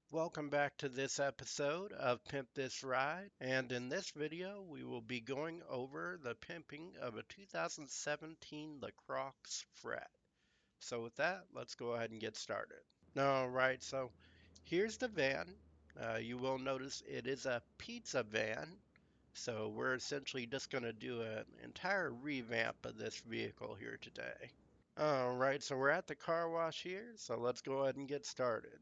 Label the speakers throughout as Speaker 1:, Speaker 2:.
Speaker 1: Welcome back to this episode of Pimp This Ride, and in this video we will be going over the pimping of a 2017 Lacroix Fret. So with that, let's go ahead and get started. Alright, so here's the van. You will notice it is a pizza van, so we're essentially just going to do an entire revamp of this vehicle here today. Alright, so we're at the car wash here, so let's go ahead and get started.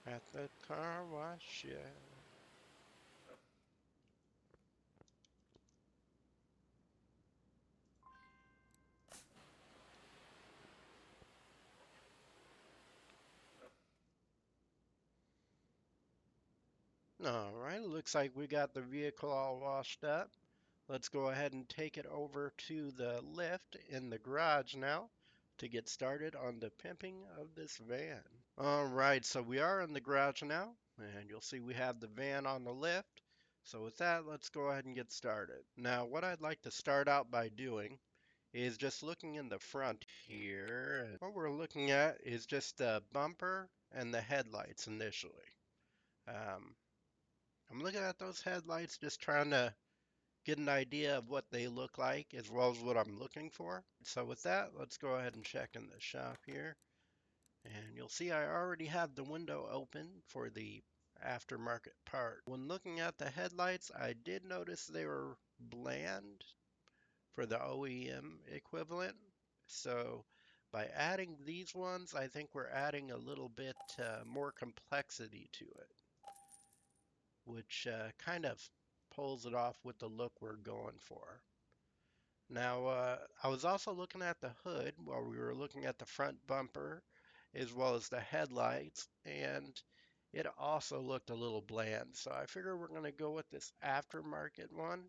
Speaker 1: At the car wash, yeah. All right, looks like we got the vehicle all washed up. Let's go ahead and take it over to the lift in the garage now to get started on the pimping of this van. All right, so we are in the garage now, and you'll see we have the van on the lift. So with that, let's go ahead and get started. Now, what I'd like to start out by doing is just looking in the front here. What we're looking at is just the bumper and the headlights initially. Um, I'm looking at those headlights, just trying to get an idea of what they look like as well as what I'm looking for. So with that, let's go ahead and check in the shop here. And you'll see I already have the window open for the aftermarket part. When looking at the headlights, I did notice they were bland for the OEM equivalent. So by adding these ones, I think we're adding a little bit more complexity to it, which kind of pulls it off with the look we're going for. Now, I was also looking at the hood while we were looking at the front bumper as well as the headlights, and it also looked a little bland. So I figure we're going to go with this aftermarket one,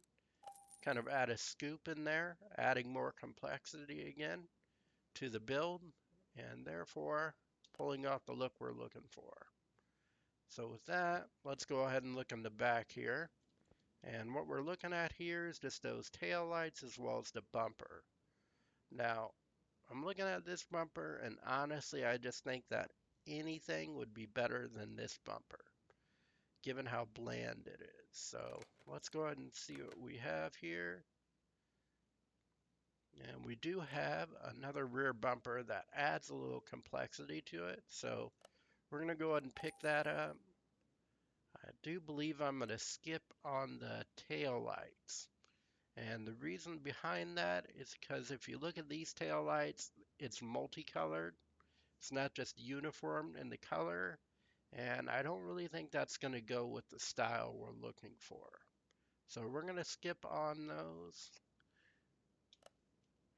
Speaker 1: kind of add a scoop in there, adding more complexity again to the build, and therefore pulling off the look we're looking for. So with that, let's go ahead and look in the back here. And what we're looking at here is just those tail lights as well as the bumper. Now, I'm looking at this bumper, and honestly, I just think that anything would be better than this bumper, given how bland it is. So let's go ahead and see what we have here. And we do have another rear bumper that adds a little complexity to it. So we're going to go ahead and pick that up. I do believe I'm going to skip on the tail lights. And the reason behind that is because if you look at these tail lights, it's multicolored. It's not just uniform in the color. And I don't really think that's going to go with the style we're looking for. So we're going to skip on those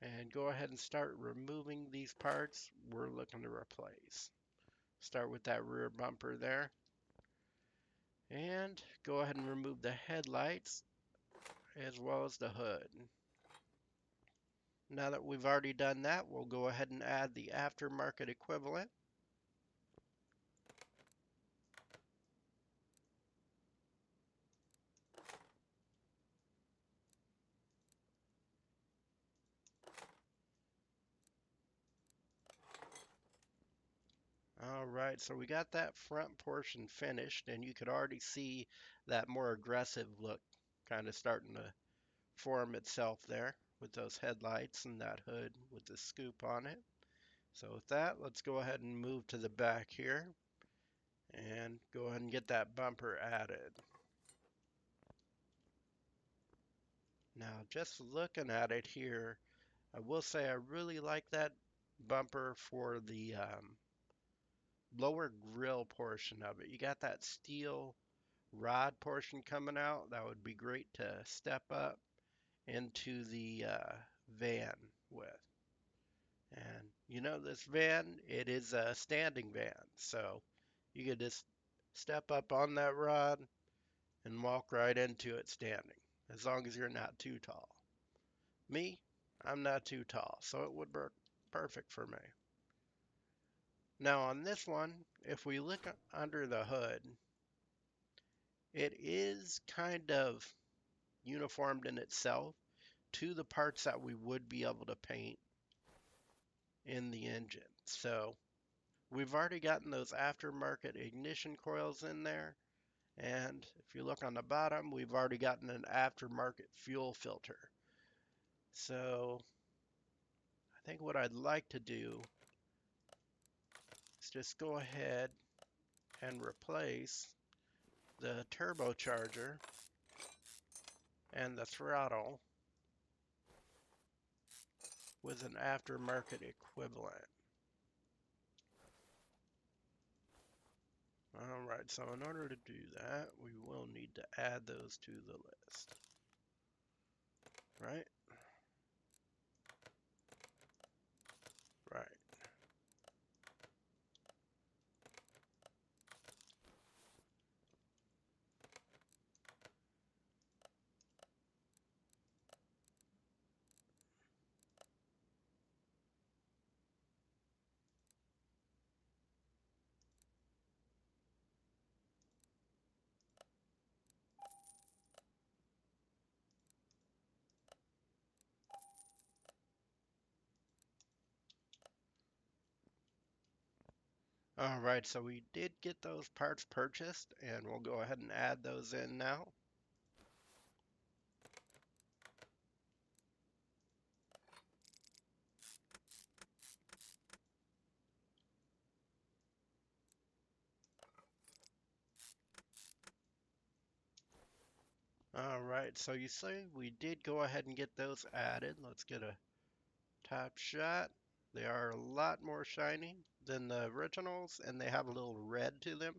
Speaker 1: and go ahead and start removing these parts we're looking to replace. Start with that rear bumper there. And go ahead and remove the headlights as well as the hood. Now that we've already done that, we'll go ahead and add the aftermarket equivalent. All right, so we got that front portion finished, and you could already see that more aggressive look kind of starting to form itself there with those headlights and that hood with the scoop on it. So with that, let's go ahead and move to the back here and go ahead and get that bumper added. Now, just looking at it here, I will say I really like that bumper for the lower grill portion of it. You got that steel rod portion coming out. That would be great to step up into the van with. And you know, this van, it is a standing van. So you could just step up on that rod and walk right into it standing, as long as you're not too tall. Me, I'm not too tall, so it would work perfect for me. Now on this one, if we look under the hood, it is kind of uniformed in itself to the parts that we would be able to paint in the engine. So We've already gotten those aftermarket ignition coils in there. And if you look on the bottom, we've already gotten an aftermarket fuel filter. So I think what I'd like to do is just go ahead and replace the turbocharger and the throttle with an aftermarket equivalent. Alright, so in order to do that, we will need to add those to the list. Right? Right. Alright, so we did get those parts purchased, and we'll go ahead and add those in now. Alright, so you see we did go ahead and get those added. Let's get a top shot. They are a lot more shiny than the originals, and they have a little red to them.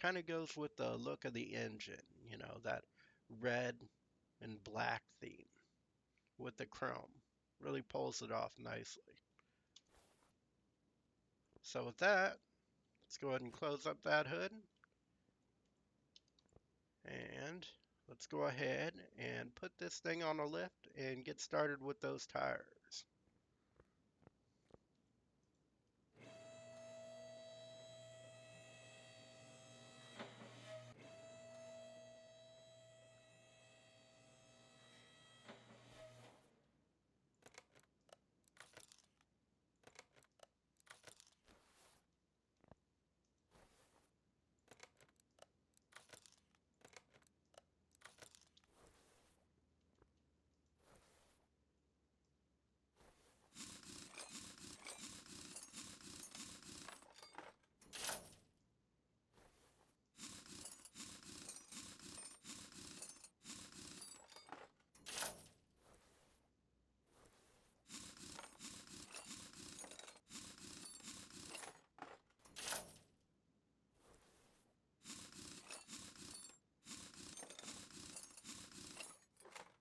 Speaker 1: Kind of goes with the look of the engine, you know, that red and black theme with the chrome. Really pulls it off nicely. So with that, let's go ahead and close up that hood. And let's go ahead and put this thing on a lift and get started with those tires.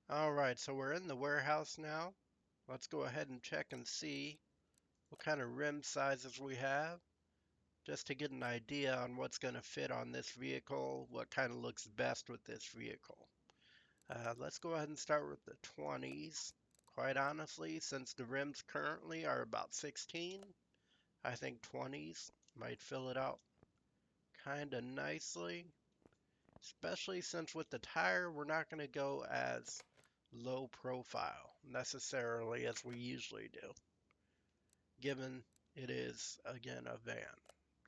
Speaker 1: Alright, so we're in the warehouse now. Let's go ahead and check and see what kind of rim sizes we have, just to get an idea on what's going to fit on this vehicle, what kind of looks best with this vehicle. Let's go ahead and start with the 20s. Quite honestly, since the rims currently are about 16, I think 20s might fill it out kind of nicely, especially since with the tire, we're not going to go as low profile necessarily as we usually do, given it is, again, a van.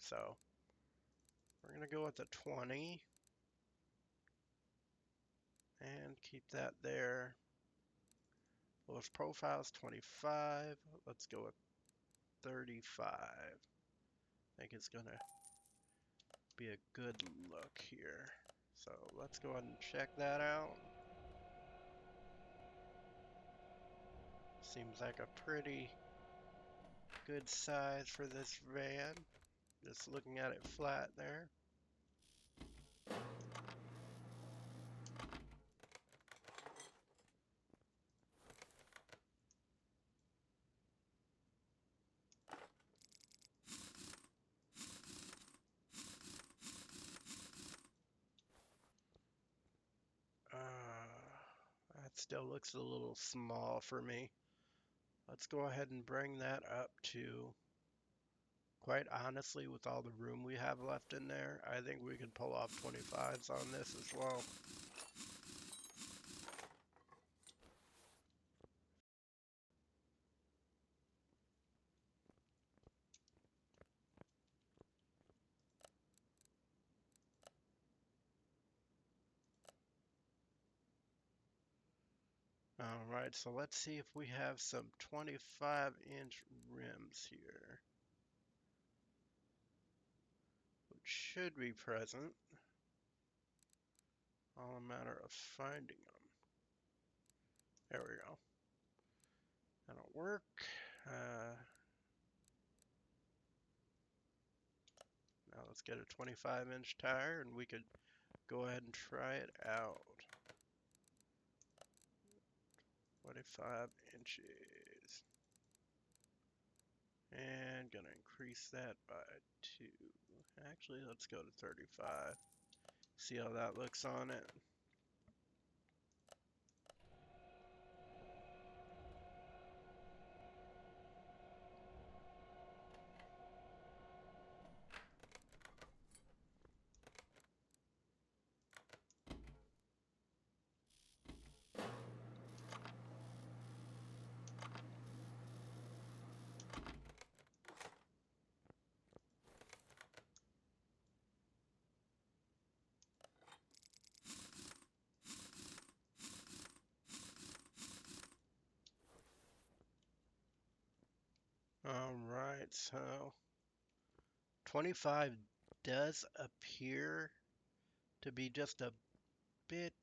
Speaker 1: So we're going to go with the 20 and keep that there. Lowest profile is 25. Let's go with 35. I think it's going to be a good look here. So let's go ahead and check that out. Seems like a pretty good size for this van. Just looking at it flat there. That still looks a little small for me. Let's go ahead and bring that up to, quite honestly, with all the room we have left in there, I think we can pull off 25s on this as well. Alright, so let's see if we have some 25-inch rims here, which should be present. All a matter of finding them. There we go. That'll work. Now let's get a 25-inch tire and we could go ahead and try it out. 25 inches. And gonna increase that by 2. Actually, let's go to 35. See how that looks on it. Alright, so 25 does appear to be just a bit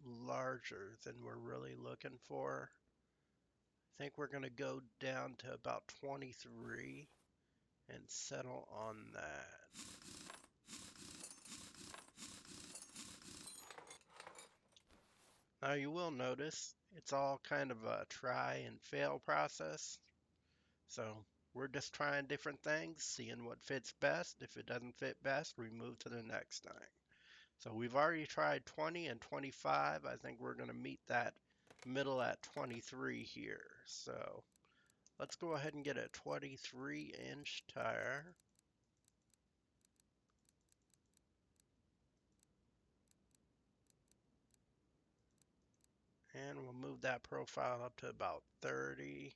Speaker 1: larger than we're really looking for. I think we're going to go down to about 23 and settle on that. Now you will notice it's all kind of a try and fail process. So we're just trying different things, seeing what fits best. If it doesn't fit best, we move to the next thing. So we've already tried 20 and 25. I think we're going to meet that middle at 23 here. So let's go ahead and get a 23-inch tire. And we'll move that profile up to about 30.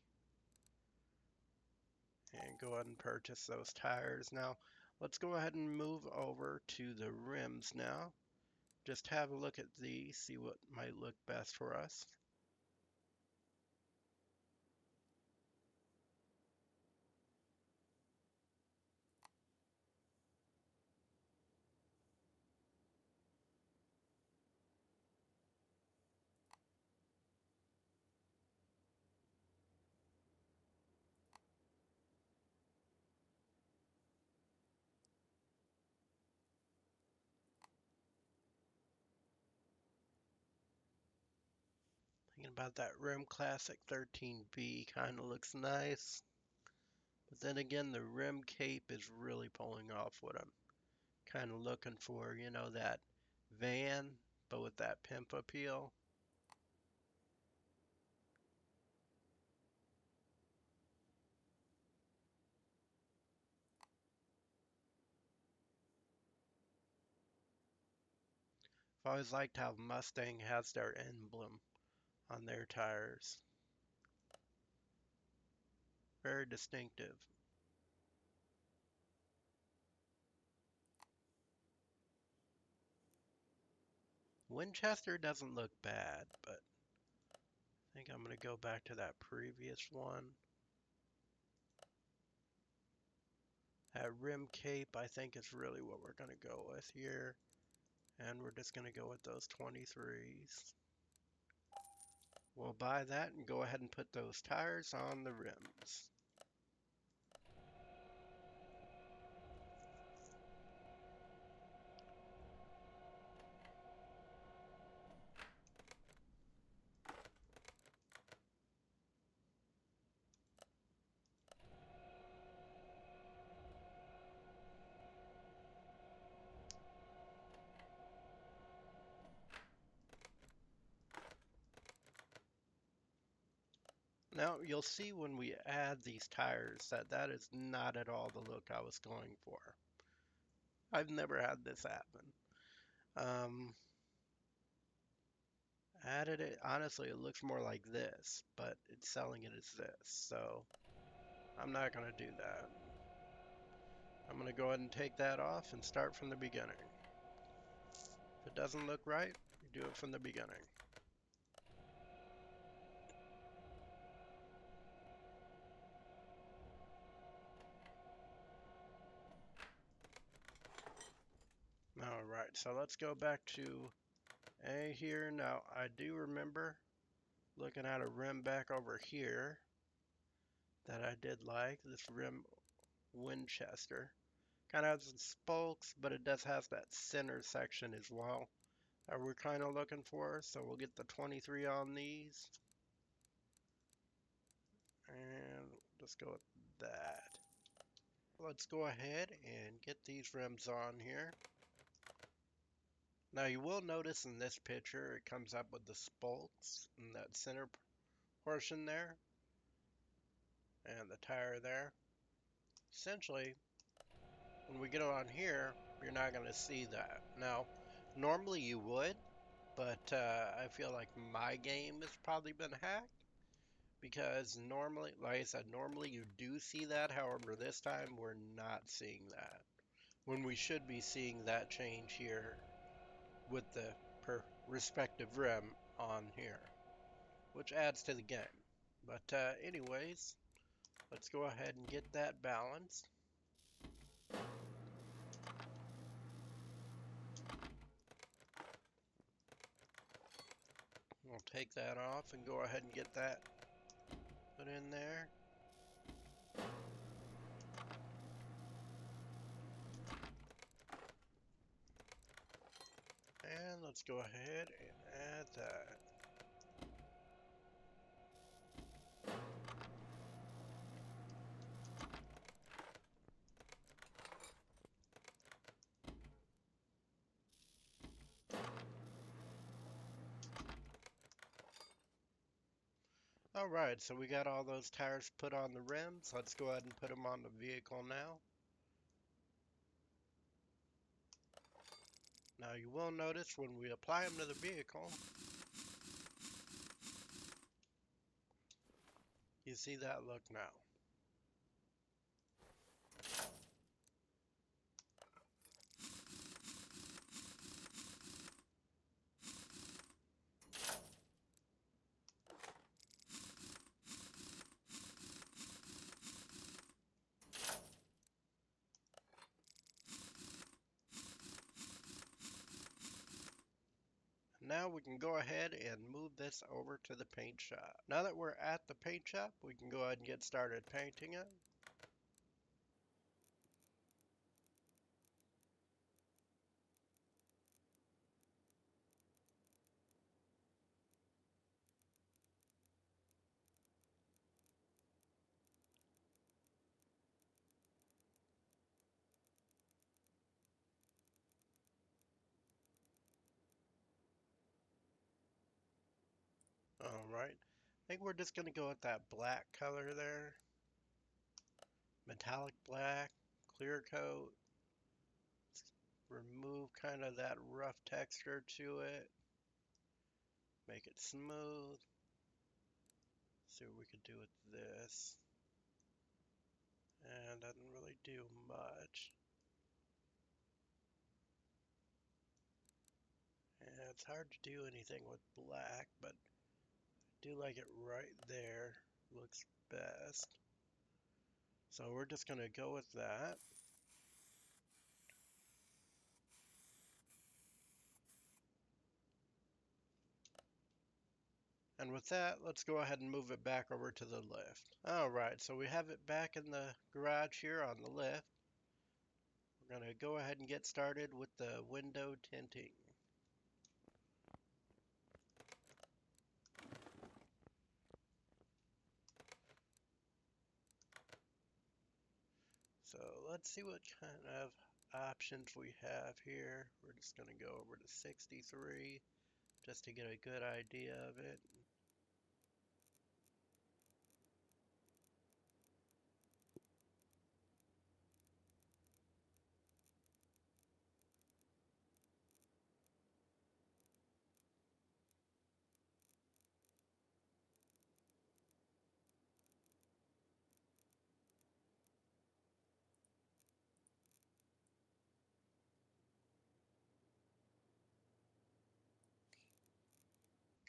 Speaker 1: And go ahead and purchase those tires. Now, let's go ahead and move over to the rims now. Just have a look at these, see what might look best for us. Thinking about that Rim Classic 13B, kind of looks nice. But then again, the rim cape is really pulling off what I'm kind of looking for. You know, that van, but with that pimp appeal. I've always liked how Mustang has their emblem on their tires. Very distinctive. Winchester doesn't look bad, but I think I'm going to go back to that previous one. That rim cape, I think, is really what we're going to go with here. And we're just going to go with those 23s. We'll buy that and go ahead and put those tires on the rims. Now, you'll see when we add these tires that that is not at all the look I was going for. I've never had this happen. Added it, honestly, it looks more like this, but it's selling it as this, so I'm not going to do that. I'm going to go ahead and take that off and start from the beginning. If it doesn't look right, you do it from the beginning. right, so let's go back to A here. Now, I do remember looking at a rim back over here that I did like. This rim Winchester. Kind of has some spokes, but it does have that center section as well that we're kind of looking for. So we'll get the 23 on these. And just go with that. Let's go ahead and get these rims on here. Now you will notice in this picture it comes up with the spokes in that center portion there and the tire there. Essentially, when we get it on here, you're not going to see that. Now, normally you would, but I feel like my game has probably been hacked because normally, like I said, normally you do see that. However, this time we're not seeing that when we should be seeing that change here with the respective rim on here, which adds to the game. But anyways, let's go ahead and get that balanced. We'll take that off and go ahead and get that put in there. And let's go ahead and add that. Alright, so we got all those tires put on the rims. Let's go ahead and put them on the vehicle now. Now you will notice when we apply them to the vehicle, you see that look now. Now we can go ahead and move this over to the paint shop. Now that we're at the paint shop, we can go ahead and get started painting it. Alright, I think we're just going to go with that black color there. Metallic black, clear coat. Remove kind of that rough texture to it. Make it smooth. See what we could do with this. And doesn't really do much. And it's hard to do anything with black, but I do like it right there. Looks best. So we're just going to go with that. And with that, let's go ahead and move it back over to the lift. Alright, so we have it back in the garage here on the lift. We're going to go ahead and get started with the window tinting. So let's see what kind of options we have here. We're just going to go over to 63 just to get a good idea of it.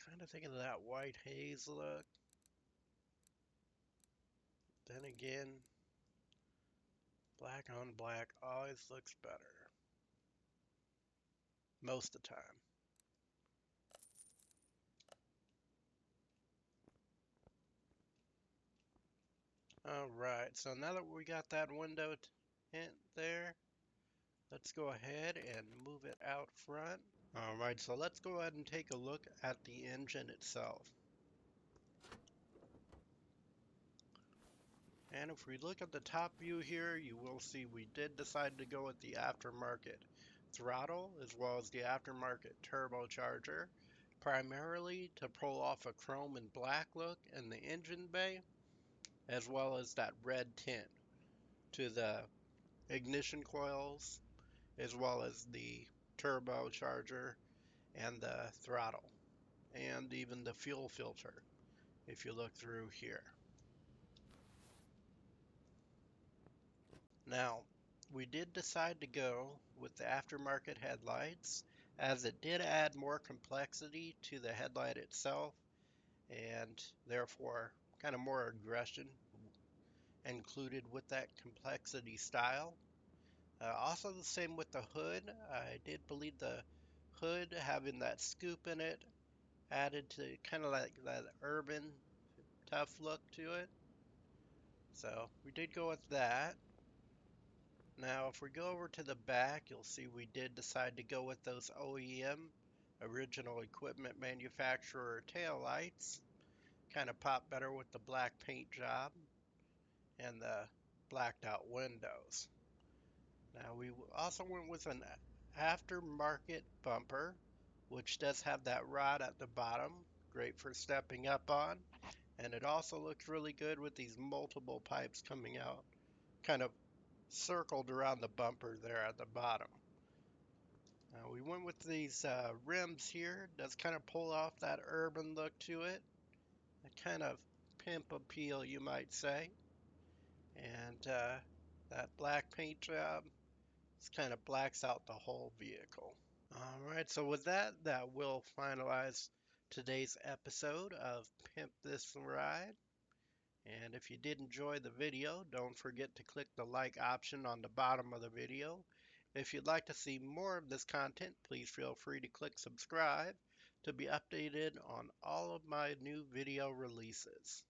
Speaker 1: Kind of thinking of that white haze look. Then again, black on black always looks better. most of the time. All right, so now that we got that window tint there, let's go ahead and move it out front. All right, so let's go ahead and take a look at the engine itself. And if we look at the top view here, you will see we did decide to go with the aftermarket throttle as well as the aftermarket turbocharger, primarily to pull off a chrome and black look in the engine bay, as well as that red tint to the ignition coils, as well as the turbocharger and the throttle, and even the fuel filter, if you look through here. Now, we did decide to go with the aftermarket headlights as it did add more complexity to the headlight itself and therefore kind of more aggression included with that complexity style. Also the same with the hood. I did believe the hood having that scoop in it added to kind of like that urban tough look to it. So we did go with that. Now, if we go over to the back, you'll see we did decide to go with those OEM, original equipment manufacturer tail lights. Kind of pop better with the black paint job and the blacked out windows. Now, we also went with an aftermarket bumper, which does have that rod at the bottom, great for stepping up on. And it also looks really good with these multiple pipes coming out, kind of circled around the bumper there at the bottom. We went with these rims here. Does kind of pull off that urban look to it. A kind of pimp appeal, you might say. And that black paint job kind of blacks out the whole vehicle. All right, so with that, that will finalize today's episode of Pimp This Ride. And if you did enjoy the video, don't forget to click the like option on the bottom of the video. If you'd like to see more of this content, please feel free to click subscribe to be updated on all of my new video releases.